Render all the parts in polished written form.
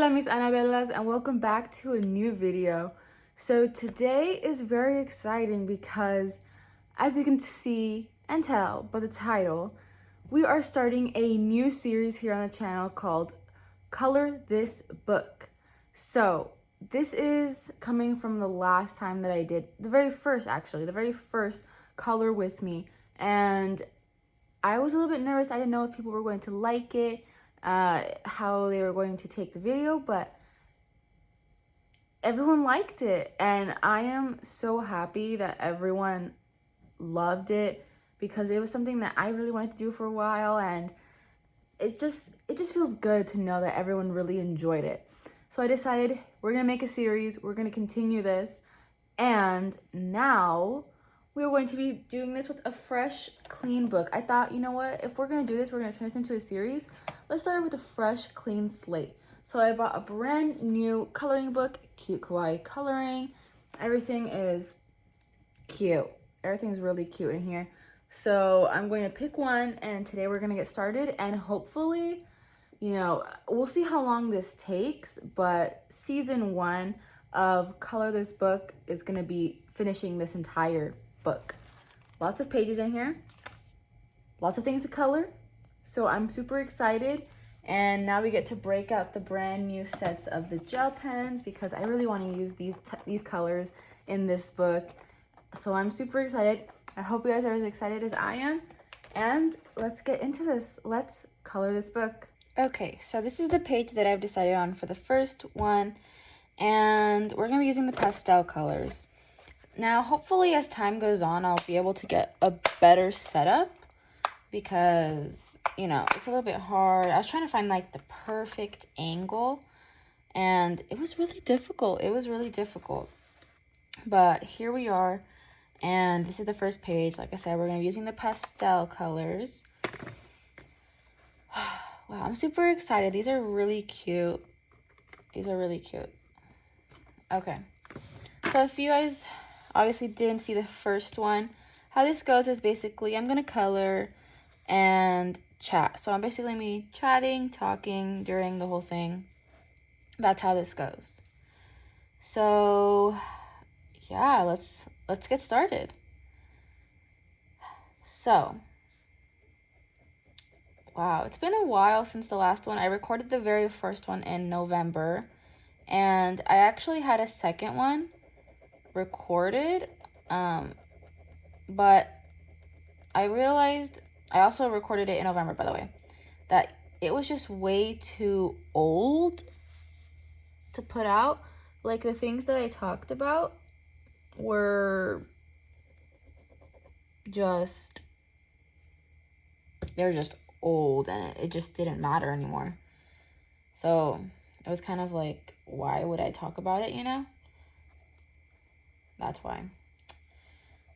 Hola mis Annabellas and welcome back to a new video. So today is very exciting because as you can see and tell by the title, we are starting a new series here on the channel called Color This Book. So this is coming from the last time that I did, the very first Color With Me, and I was a little bit nervous. I didn't know if people were going to like it, how they were going to take the video, but everyone liked it, and I am so happy that everyone loved it because it was something that I really wanted to do for a while, and it just feels good to know that everyone really enjoyed it. So I decided we're gonna make a series, we're gonna continue this, and now we're going to be doing this with a fresh, clean book. I thought, you know what, if we're gonna do this, we're gonna turn this into a series, let's start with a fresh, clean slate. So I bought a brand new coloring book, cute kawaii coloring. Everything is cute. Everything's really cute in here. So I'm going to pick one, and today we're gonna get started, and hopefully, you know, we'll see how long this takes, but season 1 of Color This Book is gonna be finishing this entire book. Lots of pages in here, lots of things to color, so I'm super excited. And now we get to break out the brand new sets of the gel pens because I really want to use these colors in this book. So I'm super excited. I hope you guys are as excited as I am, and let's get into this. Let's color this book. Okay, so this is the page that I've decided on for the first one, and we're gonna be using the pastel colors. Now, hopefully, as time goes on, I'll be able to get a better setup because, you know, it's a little bit hard. I was trying to find, like, the perfect angle, and it was really difficult. But here we are, and this is the first page. Like I said, we're going to be using the pastel colors. Wow, I'm super excited. These are really cute. Okay, so if you guys obviously didn't see the first one, how this goes is basically I'm going to color and chat. So I'm basically me chatting, talking during the whole thing. That's how this goes. So yeah, let's get started. So wow, it's been a while since the last one. I recorded the very first one in November, and I actually had a second one recorded, but I realized, I also recorded it in November, by the way, that it was just way too old to put out. Like, the things that I talked about were just, they're just old, and it just didn't matter anymore. So it was kind of like, why would I talk about it, you know? That's why.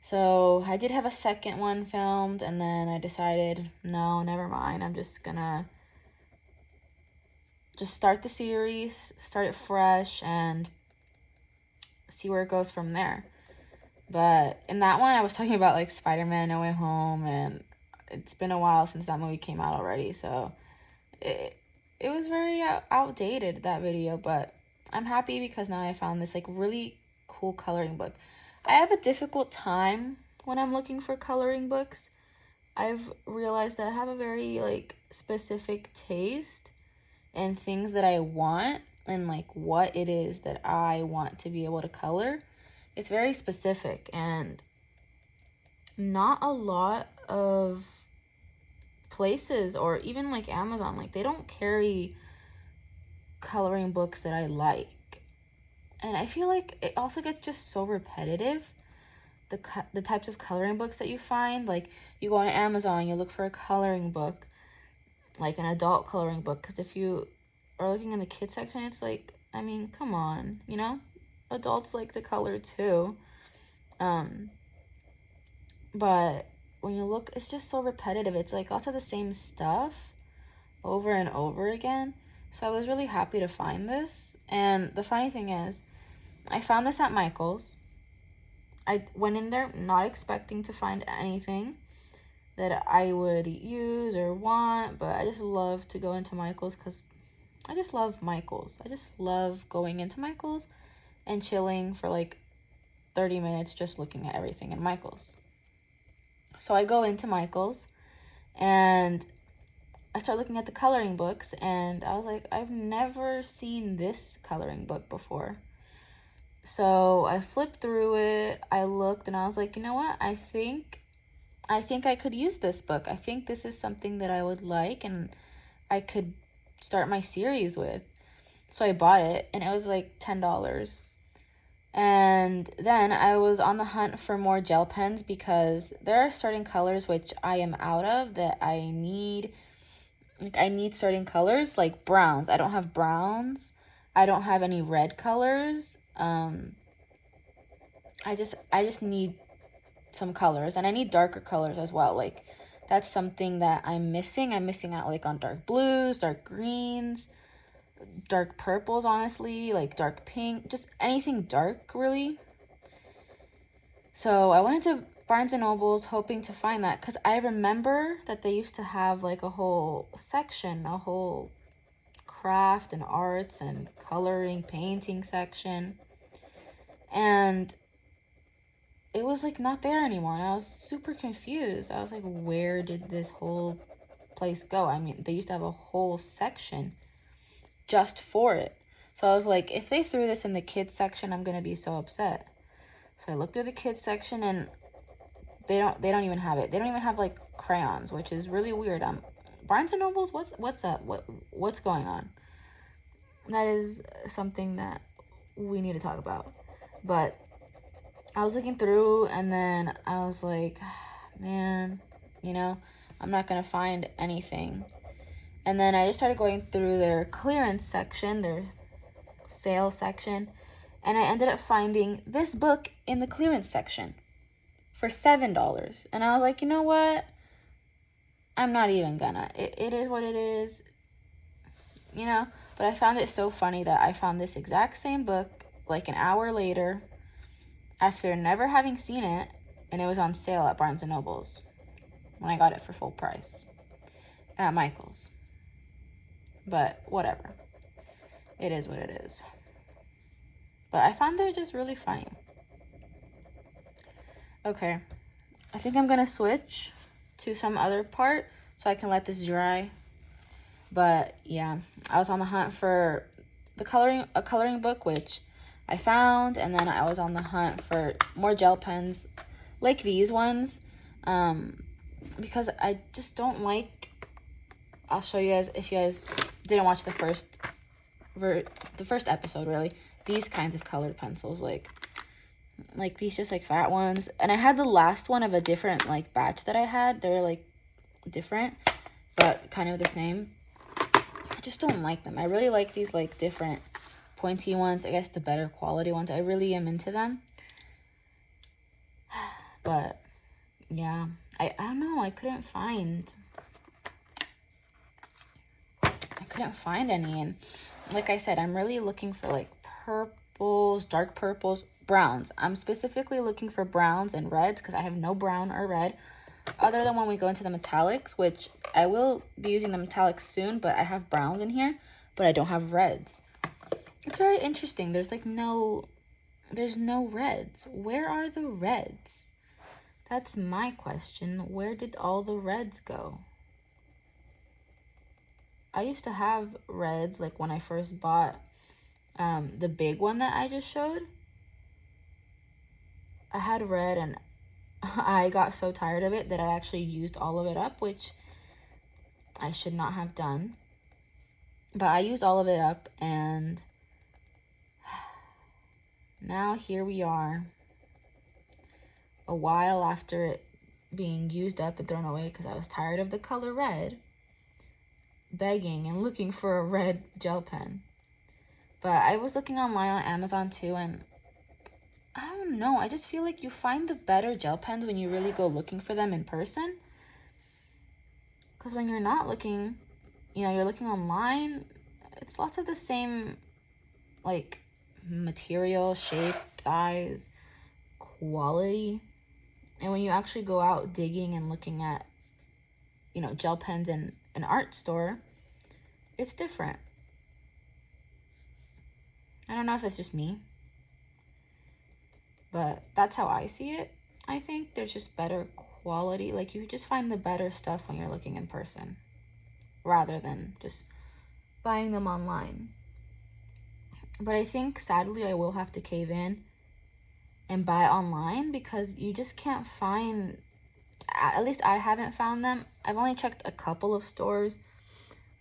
So I did have a second one filmed, and then I decided, no, never mind. I'm just gonna start the series, start it fresh, and see where it goes from there. But in that one, I was talking about, like, Spider-Man No Way Home, and it's been a while since that movie came out already, so it was very outdated, that video. But I'm happy because now I found this, like, really cool coloring book. I have a difficult time when I'm looking for coloring books. I've realized that I have a very, like, specific taste in things that I want, and, like, what it is that I want to be able to color. It's very specific, and not a lot of places, or even, like, Amazon, like, they don't carry coloring books that I like. And I feel like it also gets just so repetitive, the types of coloring books that you find. Like, you go on Amazon, you look for a coloring book, like an adult coloring book, because if you are looking in the kids section, it's like, I mean, come on, you know? Adults like to color too. But when you look, it's just so repetitive. It's like lots of the same stuff over and over again. So I was really happy to find this. And the funny thing is, I found this at Michael's. I went in there not expecting to find anything that I would use or want, but I just love to go into Michael's because I just love Michael's. I just love going into Michael's and chilling for like 30 minutes just looking at everything in Michael's. So I go into Michael's and I start looking at the coloring books, and I was like, I've never seen this coloring book before. So I flipped through it, I looked, and I was like, you know what? I think I could use this book. I think this is something that I would like and I could start my series with. So I bought it, and it was like $10. And then I was on the hunt for more gel pens because there are certain colors which I am out of that I need. Like, I need certain colors, like browns. I don't have browns. I don't have any red colors. I just need some colors, and I need darker colors as well. Like, that's something that I'm missing. I'm missing out like on dark blues, dark greens, dark purples, honestly, like dark pink, just anything dark, really. So I went to Barnes & Noble's hoping to find that, because I remember that they used to have like a whole section, a whole craft and arts and coloring, painting section, and it was like not there anymore, and I was super confused. I was like, where did this whole place go? I mean, they used to have a whole section just for it. So I was like, if they threw this in the kids section, I'm gonna be so upset. So I looked through the kids section, and they don't even have it. They don't even have like crayons, which is really weird. Barnes and Nobles, what's up? What's going on? That is something that we need to talk about. But I was looking through, and then I was like, man, I'm not gonna find anything. And then I just started going through their clearance section, their sale section, and I ended up finding this book in the clearance section for $7. And I was like, you know what? I'm not even gonna. It is what it is, But I found it so funny that I found this exact same book like an hour later after never having seen it, and it was on sale at Barnes & Noble's when I got it for full price at Michael's. But whatever. It is what it is. But I found it just really funny. Okay. I think I'm going to switch to some other part so I can let this dry. But yeah, I was on the hunt for a coloring book, which I found, and then I was on the hunt for more gel pens like these ones, because I just don't like, I'll show you guys if you guys didn't watch the first episode, really, these kinds of colored pencils, like these just like fat ones. And I had the last one of a different like batch that I had. They were like different, but kind of the same. I just don't like them. I really like these like different pointy ones, I guess the better quality ones. I really am into them. But yeah, I don't know, I couldn't find any. And like I said, I'm really looking for like purples, dark purples, browns. I'm specifically looking for browns and reds because I have no brown or red other than when we go into the metallics, which I will be using the metallics soon, but I have browns in here, but I don't have reds. It's very interesting. There's no reds. Where are the reds? That's my question. Where did all the reds go? I used to have reds, like when I first bought the big one that I just showed. I had red, and I got so tired of it that I actually used all of it up, which I should not have done. But I used all of it up, and now here we are, a while after it being used up and thrown away because I was tired of the color red, begging and looking for a red gel pen. But I was looking online on Amazon too, and I don't know, I just feel like you find the better gel pens when you really go looking for them in person. Because when you're not looking, you're looking online, it's lots of the same, like, material, shape, size, quality. And when you actually go out digging and looking at, gel pens in an art store, it's different. I don't know if it's just me, but that's how I see it. I think there's just better quality. Like, you just find the better stuff when you're looking in person rather than just buying them online. But I think, sadly, I will have to cave in and buy online because you just can't find, at least I haven't found them. I've only checked a couple of stores.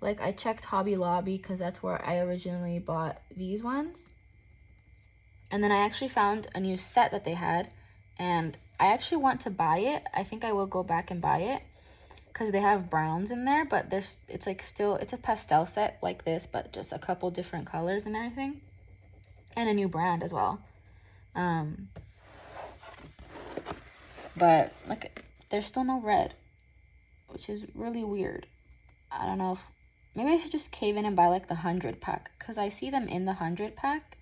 Like, I checked Hobby Lobby because that's where I originally bought these ones. And then I actually found a new set that they had, and I actually want to buy it. I think I will go back and buy it because they have browns in there, but it's like still, it's a pastel set like this, but just a couple different colors and everything, and a new brand as well. But like, there's still no red, which is really weird. I don't know if maybe I should just cave in and buy like the 100 pack, because I see them in the 100 pack.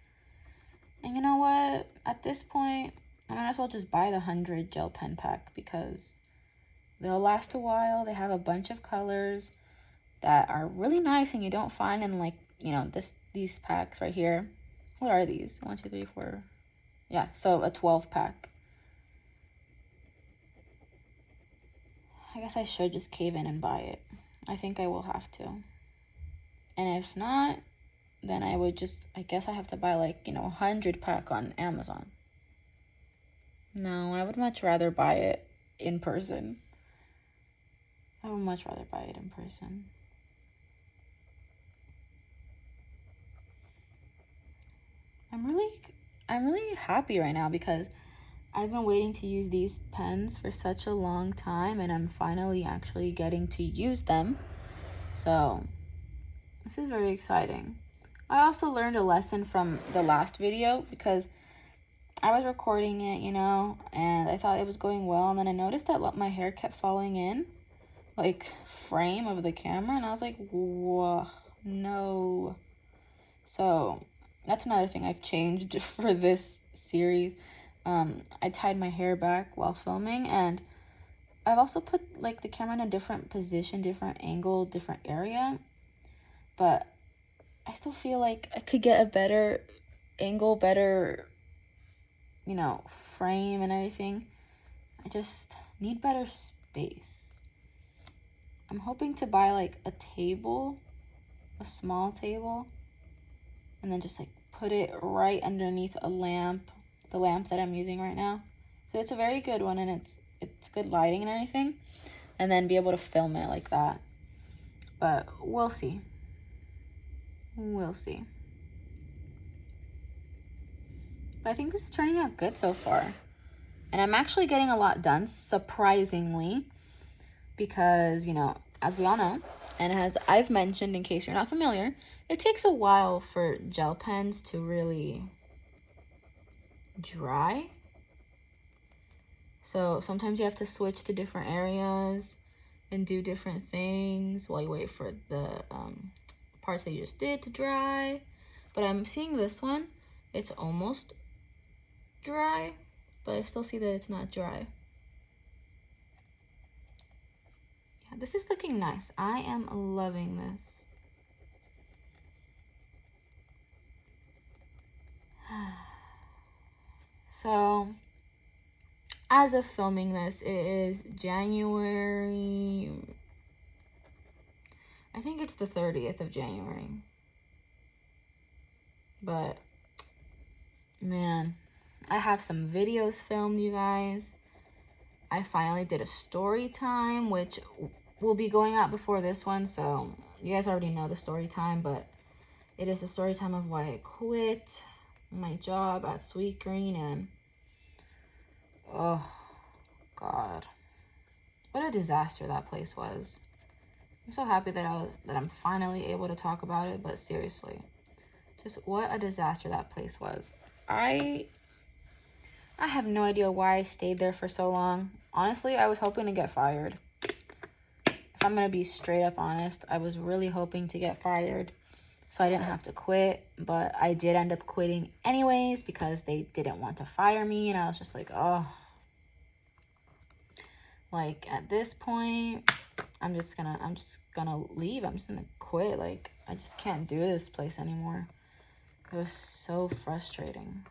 And you know what? At this point, I might as well just buy the 100 gel pen pack because they'll last a while. They have a bunch of colors that are really nice and you don't find in, like, you know, these packs right here. What are these? 1, 2, 3, 4. Yeah, so a 12 pack. I guess I should just cave in and buy it. I think I will have to. And if not, then I would just, I guess I have to buy, like, you know, 100 pack on Amazon. No, I would much rather buy it in person. I would much rather buy it in person. I'm really happy right now because I've been waiting to use these pens for such a long time, and I'm finally actually getting to use them. So this is very exciting. I also learned a lesson from the last video because I was recording it, you know, and I thought it was going well, and then I noticed that my hair kept falling in, like, frame of the camera, and I was like, whoa, no. So that's another thing I've changed for this series. I tied my hair back while filming, and I've also put, like, the camera in a different position, different angle, different area, but I still feel like I could get a better angle, better, you know, frame and everything. I just need better space. I'm hoping to buy, like, a table, a small table, and then just, like, put it right underneath a lamp, the lamp that I'm using right now. So it's a very good one, and it's good lighting and everything, and then be able to film it like that. But we'll see. We'll see. But I think this is turning out good so far. And I'm actually getting a lot done, surprisingly, because, you know, as we all know, and as I've mentioned in case you're not familiar, it takes a while for gel pens to really dry. So sometimes you have to switch to different areas and do different things while you wait for the parts that you just did to dry. But I'm seeing this one, it's almost dry, but I still see that it's not dry. Yeah, this is looking nice. I am loving this. So, as of filming this, it is January, I think it's the 30th of January. But, man, I have some videos filmed, you guys. I finally did a story time, which will be going out before this one, so you guys already know the story time, but it is the story time of why I quit my job at Sweet Green, and oh God, what a disaster that place was. I'm so happy that I'm finally able to talk about it, but seriously, just what a disaster that place was. I have no idea why I stayed there for so long. Honestly, I was hoping to get fired. If I'm gonna be straight up honest, I was really hoping to get fired so I didn't have to quit, but I did end up quitting anyways because they didn't want to fire me, and I was just like, oh, like, at this point, I'm just gonna leave. I'm just gonna quit. Like, I just can't do this place anymore. It was so frustrating.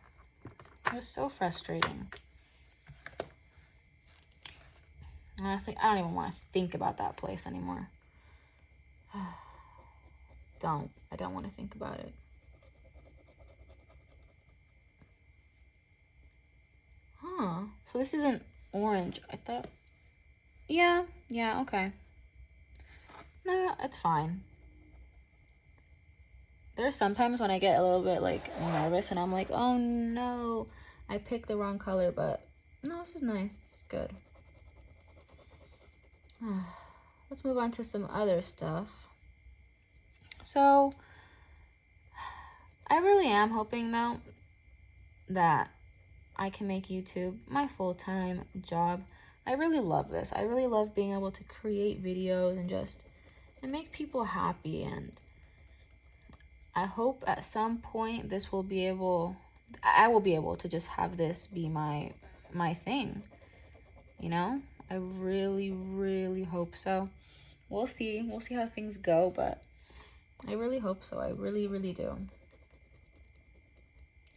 It was so frustrating. Honestly, I don't even want to think about that place anymore. I don't want to think about it. Huh. So this isn't orange. I thought... Yeah, okay. No, it's fine. There's sometimes when I get a little bit, like, nervous and I'm like, oh no, I picked the wrong color, but no, this is nice. It's good. Let's move on to some other stuff. So, I really am hoping, though, that I can make YouTube my full-time job. I really love this. I really love being able to create videos and make people happy. And I hope at some point I will be able to just have this be my thing, you know? I really, really hope so. We'll see how things go, but I really hope so. I really, really do.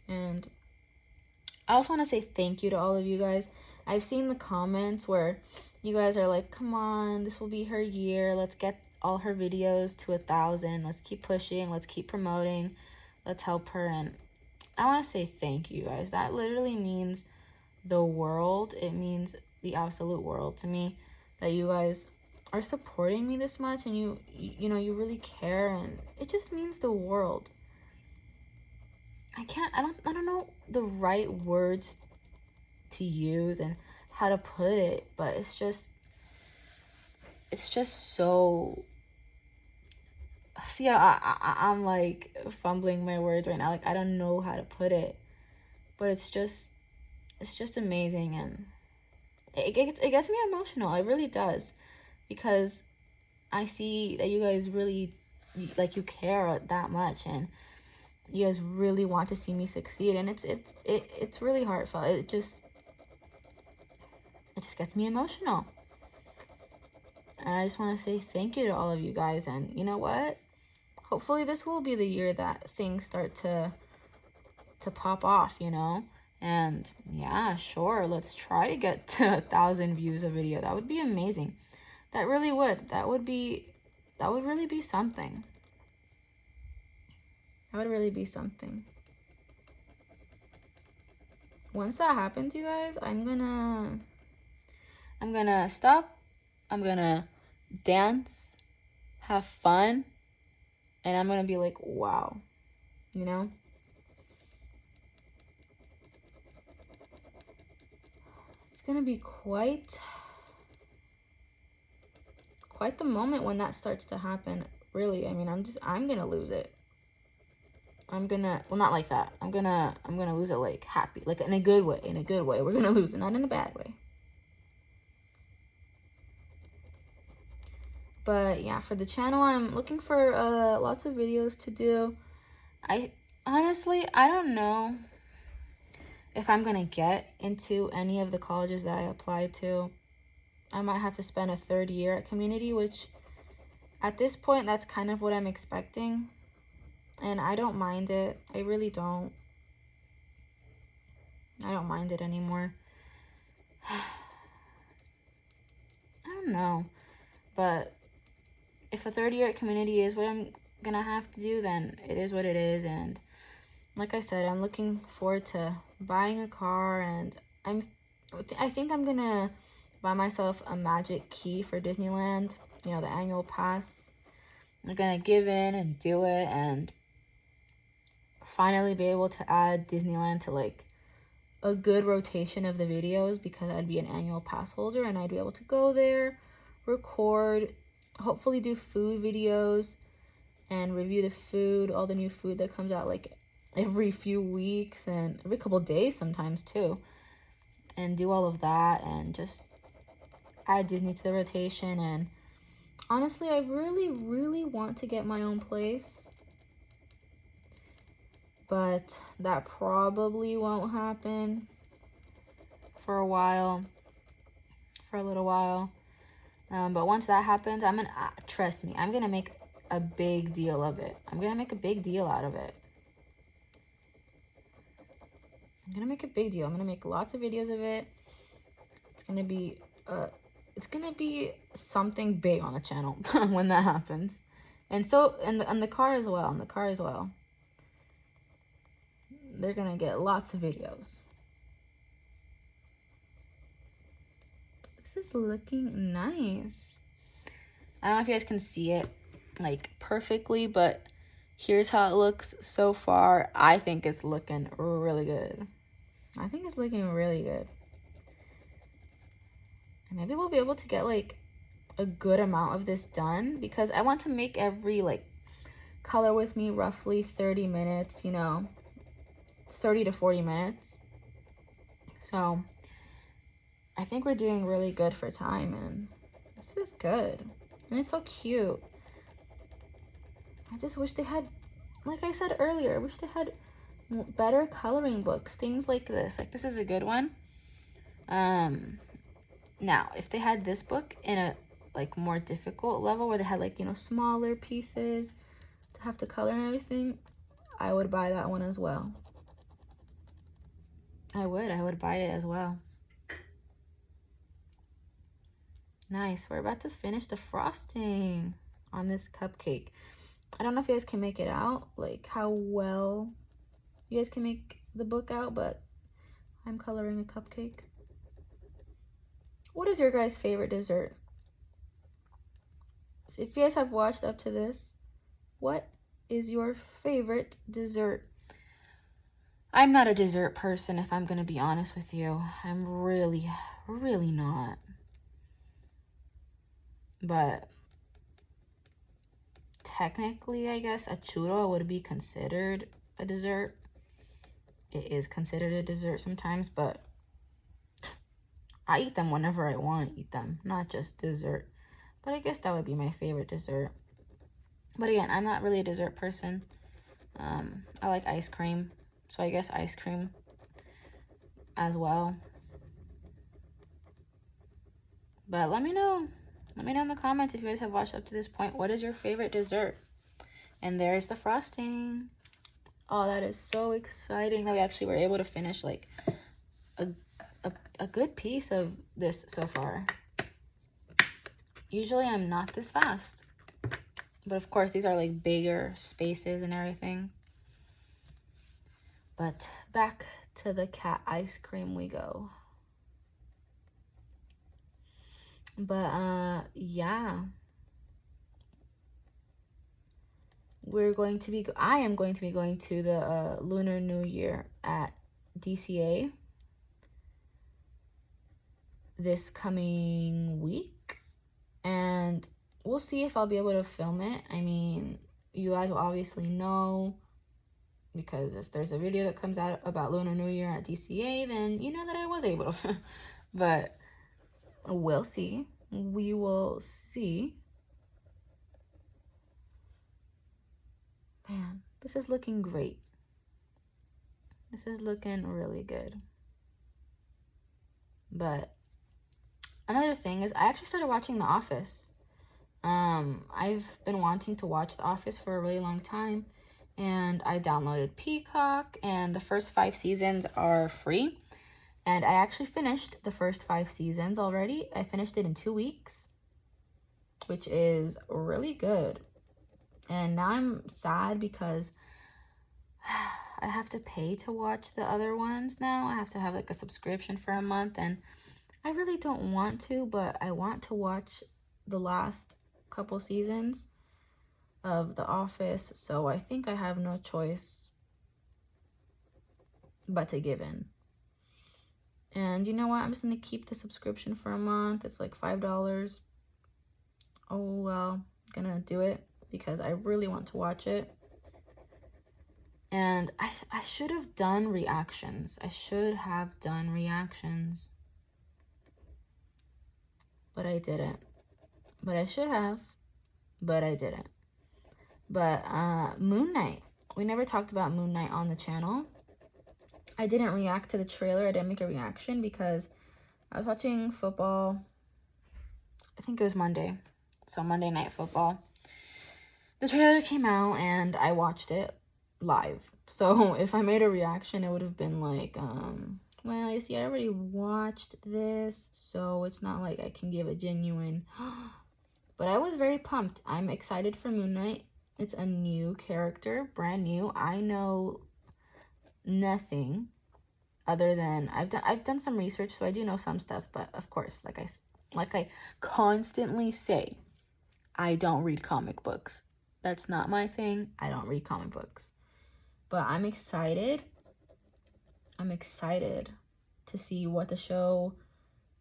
And I also want to say thank you to all of you guys. I've seen the comments where you guys are like, come on, this will be her year. Let's get all her videos to 1,000. Let's keep pushing. Let's keep promoting. Let's help her. And I want to say thank you guys. That literally means the world. It means the absolute world to me that you guys are supporting me this much, and you really care, and it just means the world. I don't know the right words to use and how to put it, but it's just so... See, I'm like fumbling my words right now. Like, I don't know how to put it, but it's just amazing, and it gets me emotional. It really does, because I see that you guys really, like, you care that much, and you guys really want to see me succeed, and it's really heartfelt. It just gets me emotional. And I just want to say thank you to all of you guys. And you know what? Hopefully this will be the year that things start to pop off, you know? And yeah, sure, let's try to get to 1,000 views a video. That would be amazing. That really would. That would really be something. That would really be something. Once that happens, you guys, I'm gonna stop. I'm gonna dance, have fun, and I'm gonna be like, wow, you know? It's gonna be quite the moment when that starts to happen. Really, I mean, I'm gonna lose it. Well, not like that. I'm gonna lose it, like, happy, like, in a good way. We're gonna lose it, not in a bad way. But yeah, for the channel, I'm looking for lots of videos to do. Honestly, I don't know if I'm gonna get into any of the colleges that I applied to. I might have to spend a third year at community, which at this point, that's kind of what I'm expecting. And I don't mind it. I really don't. I don't mind it anymore. I don't know. But if a third year at community is what I'm gonna have to do, then it is what it is. And like I said, I'm looking forward to buying a car, and I think I'm gonna buy myself a magic key for Disneyland, you know, the annual pass. I'm gonna give in and do it, and finally be able to add Disneyland to, like, a good rotation of the videos, because I'd be an annual pass holder and I'd be able to go there, record, hopefully do food videos and review the food, all the new food that comes out, like, every few weeks and every couple days sometimes too, and do all of that and just add Disney to the rotation. And honestly, I really, really want to get my own place, but that probably won't happen for a little while. But once that happens, trust me, I'm gonna make a big deal of it. I'm gonna make a big deal out of it. I'm gonna make a big deal. I'm gonna make lots of videos of it. It's gonna be something big on the channel when that happens. And so, and the car as well. They're gonna get lots of videos. This is looking nice. I don't know if you guys can see it like perfectly, but here's how it looks so far. I think it's looking really good. And maybe we'll be able to get like a good amount of this done, because I want to make every like color with me roughly 30 minutes, 30 to 40 minutes. So I think we're doing really good for time, and this is good. And it's so cute. I just wish they had, like I said earlier, I wish they had better coloring books, things like this. Like, this is a good one. Now, if they had this book in a like more difficult level where they had like, smaller pieces to have to color and everything, I would buy that one as well. I would buy it as well. Nice. We're about to finish the frosting on this cupcake. I don't know if you guys can make it out, like how well you guys can make the book out, but I'm coloring a cupcake. What is your guys' favorite dessert? So if you guys have watched up to this, what is your favorite dessert? I'm not a dessert person, if I'm gonna be honest with you. I'm really, really not. But technically, I guess a churro would be considered a dessert. It is considered a dessert sometimes, but I eat them whenever I want to eat them, not just dessert. But I guess that would be my favorite dessert. But again, I'm not really a dessert person. I like ice cream, so I guess ice cream as well. But let me know. Let me know in the comments if you guys have watched up to this point. What is your favorite dessert? And there's the frosting. Oh, that is so exciting that we actually were able to finish like a good piece of this so far. Usually I'm not this fast. But of course, these are like bigger spaces and everything. But back to the cat ice cream we go. But yeah, I am going to be going to the Lunar New Year at DCA this coming week, and we'll see if I'll be able to film it. I mean, you guys will obviously know, because if there's a video that comes out about Lunar New Year at DCA, then you know that I was able to. But we'll see. We will see. Man, this is looking great. This is looking really good. But another thing is, I actually started watching The Office. I've been wanting to watch The Office for a really long time, and I downloaded Peacock, and the first 5 seasons are free. And I actually finished the first 5 seasons already. I finished it in 2 weeks, which is really good. And now I'm sad because I have to pay to watch the other ones now. I have to have like a subscription for a month, and I really don't want to, but I want to watch the last couple seasons of The Office, so I think I have no choice but to give in. And you know what? I'm just going to keep the subscription for a month. It's like $5. Oh, well, I'm going to do it because I really want to watch it. And I should have done reactions. But I didn't. But I should have. But I didn't. But Moon Knight. We never talked about Moon Knight on the channel. I didn't react to the trailer. I didn't make a reaction because I was watching football. I think it was Monday. So Monday Night Football. The trailer came out and I watched it. live. So if I made a reaction, it would have been like, well, you see, I already watched this, so it's not like I can give a genuine. But I was very pumped. I'm excited for Moon Knight. It's a new character, brand new. I know nothing other than I've done some research, so I do know some stuff. But of course, like I constantly say, I don't read comic books. That's not my thing. I don't read comic books. But I'm excited. I'm excited to see what the show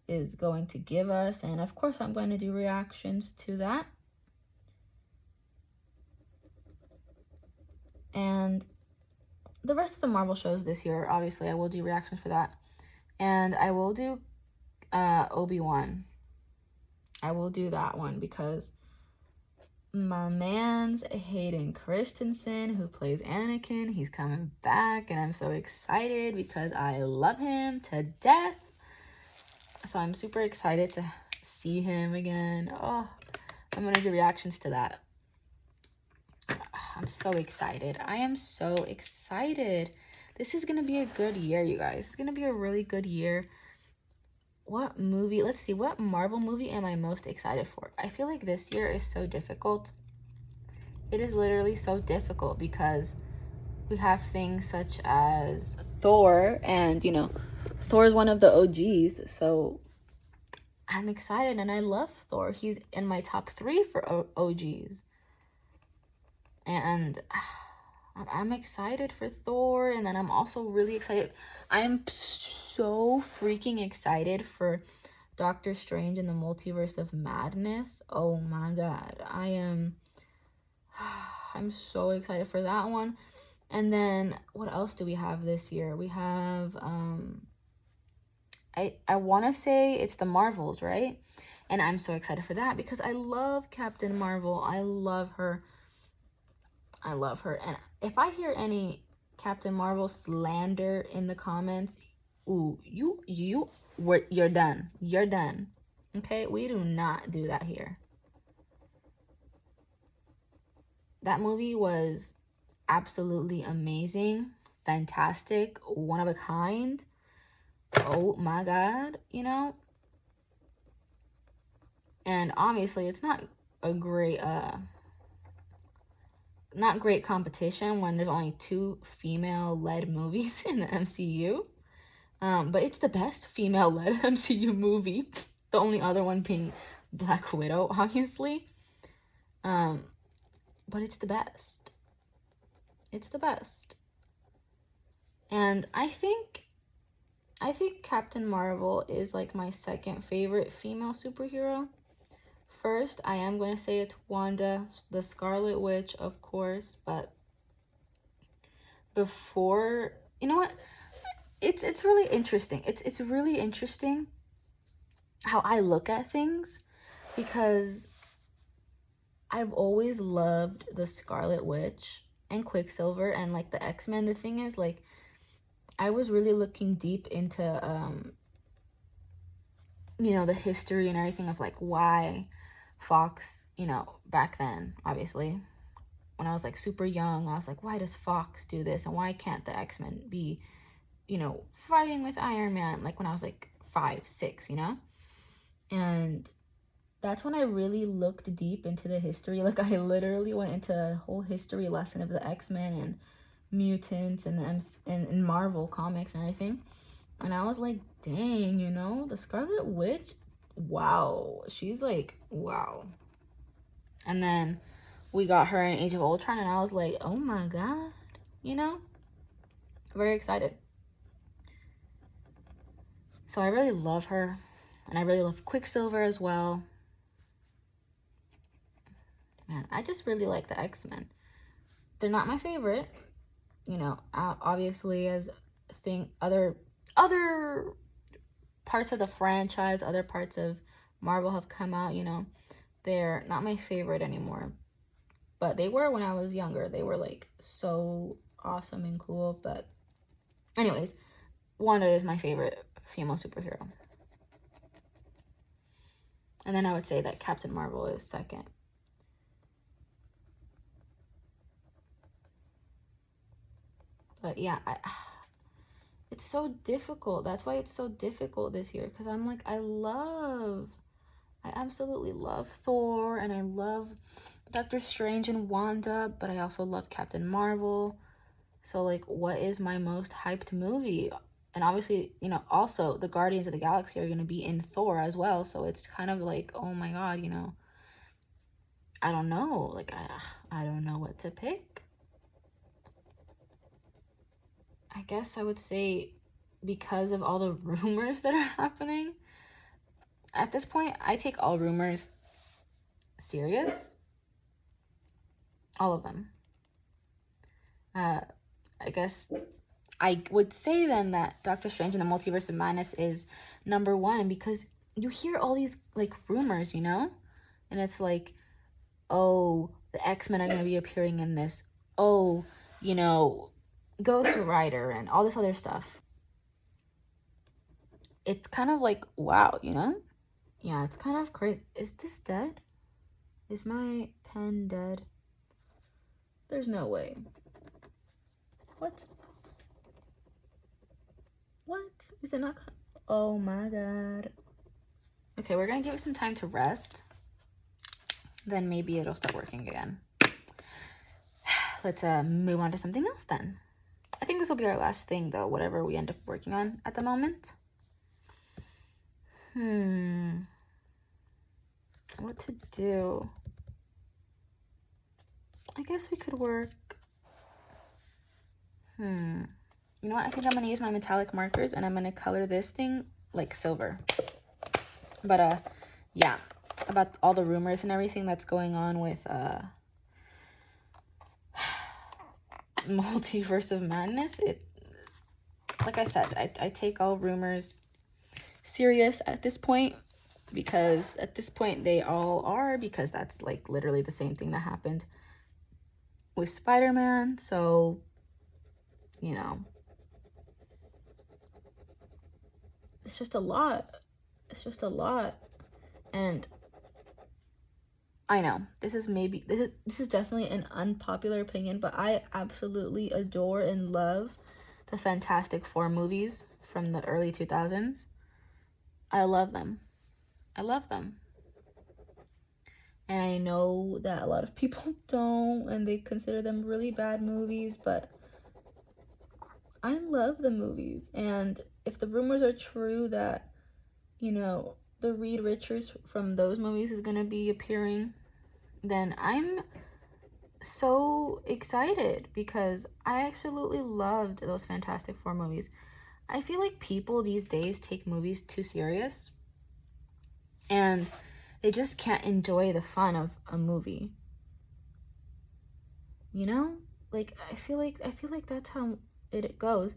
is going to give us. And of course, I'm going to do reactions to that. And the rest of the Marvel shows this year, obviously, I will do reactions for that. And I will do Obi-Wan. I will do that one because my man's Hayden Christensen, who plays Anakin, he's coming back, and I'm so excited because I love him to death. So I'm super excited to see him again. Oh, I'm gonna do reactions to that. I'm so excited. I am so excited. This is gonna be a good year, you guys. It's gonna be a really good year. What movie? Let's see. What Marvel movie am I most excited for? I feel like this year is so difficult. It is literally so difficult because we have things such as Thor, and Thor is one of the OGs, so I'm excited and I love Thor. He's in my top 3 for OGs. And I'm excited for Thor, and then I'm also really excited. I'm so freaking excited for Doctor Strange in the Multiverse of Madness. Oh my god. I'm so excited for that one. And then what else do we have this year? We have I want to say it's the Marvels, right? And I'm so excited for that because I love Captain Marvel. I love her. And if I hear any Captain Marvel slander in the comments, ooh, you're done. You're done. Okay? We do not do that here. That movie was absolutely amazing, fantastic, one of a kind. Oh my god, And obviously it's not a great not great competition when there's only 2 female-led movies in the MCU. But it's the best female-led MCU movie. The only other one being Black Widow, obviously. But it's the best. It's the best. And I think Captain Marvel is like my second favorite female superhero. First, I am going to say it's Wanda, the Scarlet Witch, of course, but before, you know what? It's really interesting. It's really interesting how I look at things because I've always loved the Scarlet Witch and Quicksilver and like the X-Men. The thing is, like, I was really looking deep into the history and everything of like why Fox, back then, obviously, when I was like super young, I was like, why does Fox do this? And why can't the X-Men be, fighting with Iron Man? Like when I was like 5, 6, And that's when I really looked deep into the history. Like I literally went into a whole history lesson of the X-Men and mutants and and Marvel comics and everything. And I was like, dang, the Scarlet Witch, wow. She's like, wow. And then we got her in Age of Ultron, and I was like, oh my god, very excited. So I really love her, and I really love Quicksilver as well. Man, I just really like the X-Men. They're not my favorite, obviously, as other parts of the franchise, other parts of Marvel have come out, they're not my favorite anymore. But they were when I was younger. They were like so awesome and cool. But anyways, Wanda is my favorite female superhero. And then I would say that Captain Marvel is second. But yeah, it's so difficult. That's why it's so difficult this year, because I'm like, I absolutely love Thor, and I love Doctor Strange and Wanda, but I also love Captain Marvel. So, like, what is my most hyped movie? And obviously, you know, also the Guardians of the Galaxy are going to be in Thor as well. So it's kind of like, oh my God, you know, I don't know. Like, I don't know what to pick. I guess I would say because of all the rumors that are happening, at this point, I take all rumors serious. All of them. I guess I would say then that Doctor Strange and the Multiverse of Madness is number one, because you hear all these like rumors, you know? And it's like, oh, the X-Men are going to be appearing in this. Oh, you know, Ghost Rider and all this other stuff. It's kind of like, wow, you know? Yeah, it's kind of crazy. Is this dead? Is my pen dead? There's no way. What? What? Is it not? Oh my God. Okay, we're gonna give it some time to rest. Then maybe it'll start working again. Let's move on to something else then. I think this will be our last thing though, whatever we end up working on at the moment. What to do? I guess we could work. You know what? I think I'm gonna use my metallic markers and I'm gonna color this thing like silver. But yeah, about all the rumors and everything that's going on with Multiverse of Madness, it, like I said, I take all rumors serious at this point, because at this point they all are, because that's like literally the same thing that happened with Spider-Man. So, you know, it's just a lot. It's just a lot. And I know this is definitely an unpopular opinion, but I absolutely adore and love the Fantastic Four movies from the early 2000s. I love them. I love them. And I know that a lot of people don't, and they consider them really bad movies, but I love the movies. And if the rumors are true that, you know, the Reed Richards from those movies is going to be appearing, then I'm so excited, because I absolutely loved those Fantastic Four movies. I feel like people these days take movies too serious, and they just can't enjoy the fun of a movie. You know? Like, I feel like that's how it goes.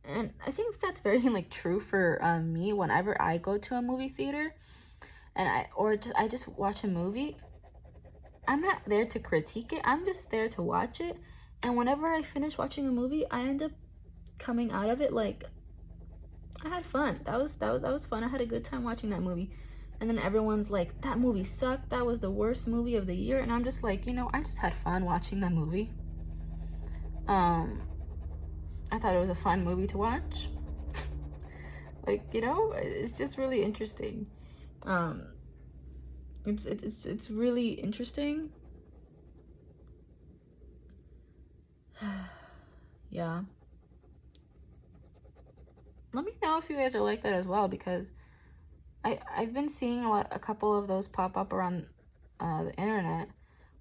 And I think that's very like true for me. Whenever I go to a movie theater and I just watch a movie, I'm not there to critique it. I'm just there to watch it. And whenever I finish watching a movie, I end up coming out of it like, I had fun. That was fun. I had a good time watching that movie. And then everyone's like, that movie sucked. That was the worst movie of the year. And I'm just like, you know, I just had fun watching that movie. I thought it was a fun movie to watch. Like, you know, it's just really interesting. It's really interesting. Yeah. Let me know if you guys are like that as well, because I've been seeing a couple of those pop up around the internet,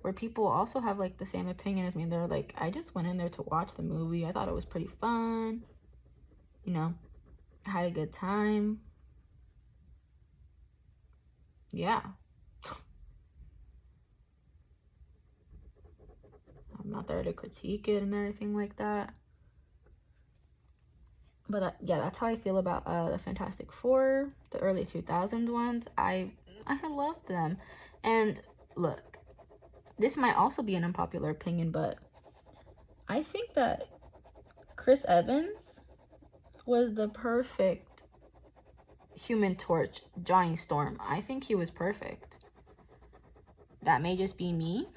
where people also have like the same opinion as me. They're like, I just went in there to watch the movie. I thought it was pretty fun. You know, I had a good time. Yeah. I'm not there to critique it and everything like that. But yeah, that's how I feel about the Fantastic Four, the early 2000s ones. I loved them. And look, this might also be an unpopular opinion, but I think that Chris Evans was the perfect Human Torch, Johnny Storm. I think he was perfect. That may just be me,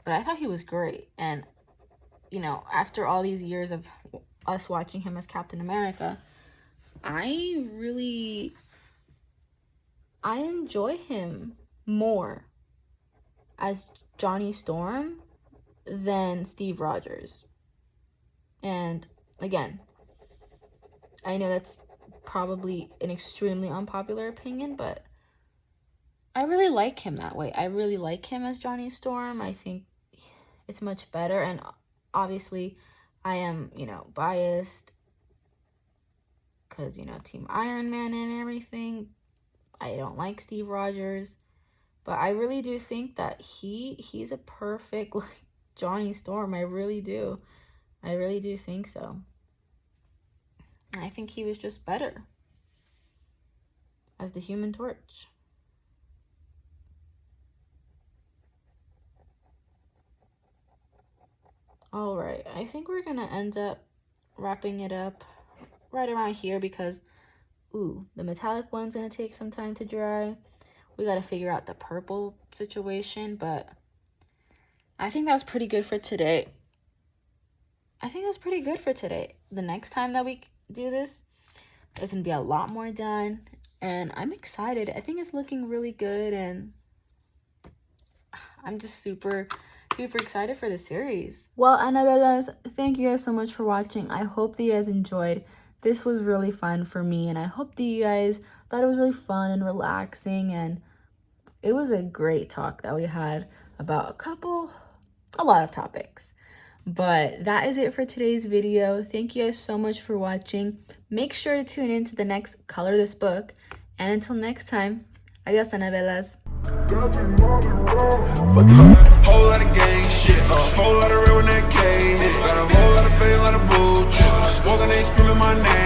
but I thought he was great. And you know, after all these years of us watching him as Captain America, I enjoy him more as Johnny Storm than Steve Rogers. And again, I know that's probably an extremely unpopular opinion, but I really like him that way. I really like him as Johnny Storm. I think it's much better. And obviously, I am, you know, biased because, you know, Team Iron Man and everything. I don't like Steve Rogers. But I really do think that he's a perfect, like, Johnny Storm. I really do. I really do think so. I think he was just better as the Human Torch. Alright, I think we're gonna end up wrapping it up right around here because, the metallic one's gonna take some time to dry. We gotta figure out the purple situation, but I think that was pretty good for today. The next time that we do this, there's gonna be a lot more done, and I'm excited. I think it's looking really good, and I'm just super excited for the series. Well, Annabellas, thank you guys so much for watching. I hope that you guys enjoyed. This was really fun for me, and I hope that you guys thought it was really fun and relaxing, and it was a great talk that we had about a lot of topics. But that is it for today's video. Thank you guys so much for watching. Make sure to tune in to the next Color This Book. And until next time, adios, Annabellas. Whole lot of gang shit, whole lot of real in that cage. Got a whole lot of fame, lot of bullshit. Smoking, they screaming my name.